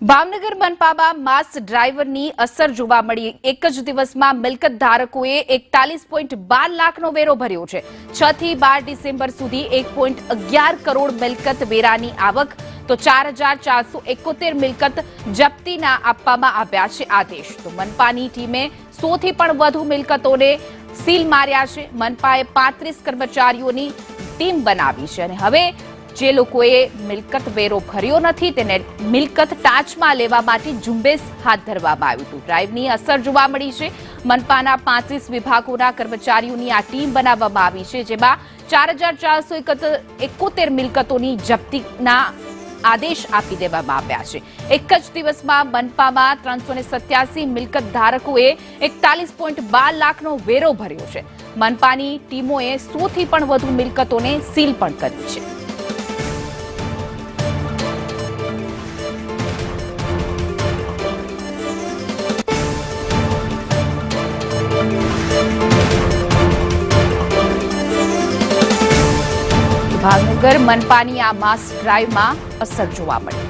ભાવનગર મનપામાં માસ ડ્રાઈવરની અસર જોવા મળી। એક જ દિવસમાં મિલકત ધારકોએ 41.12 લાખનો વેરો ભર્યો છે। 6 થી 12 ડિસેમ્બર સુધી 1.11 કરોડ મિલકત વેરાની આવક તો 4471 મિલકત જપ્તીના આપવામાં આવ્યા છે આદેશ। તો મનપાની ટીમે 100 થી પણ વધુ મિલકતોને સીલ માર્યા છે। મનપાએ 35 કર્મચારીઓની ટીમ બનાવી છે અને હવે જે લોકોએ મિલકત વેરો ભર્યો નથી તેને મિલકત ટાંચમાં લેવા માટે ઝુંબેશ હાથ ધરવામાં આવ્યું હતું। ડ્રાઈવની અસર જોવા મળી છે। મનપાના 35 વિભાગોના કર્મચારીઓની આ ટીમ બનાવવામાં આવી છે, જેમાં 4471 મિલકતોની જપ્તીના આદેશ આપી દેવામાં આવ્યા છે। એક જ દિવસમાં મનપામાં 387 મિલકત ધારકોએ 41.12 લાખનો વેરો ભર્યો છે। મનપાની ટીમોએ 100 થી પણ વધુ મિલકતોને સીલ પણ કરી છે। ભાવનગર મનપાની આ માસ ડ્રાઈવમાં અસર જોવા મળી।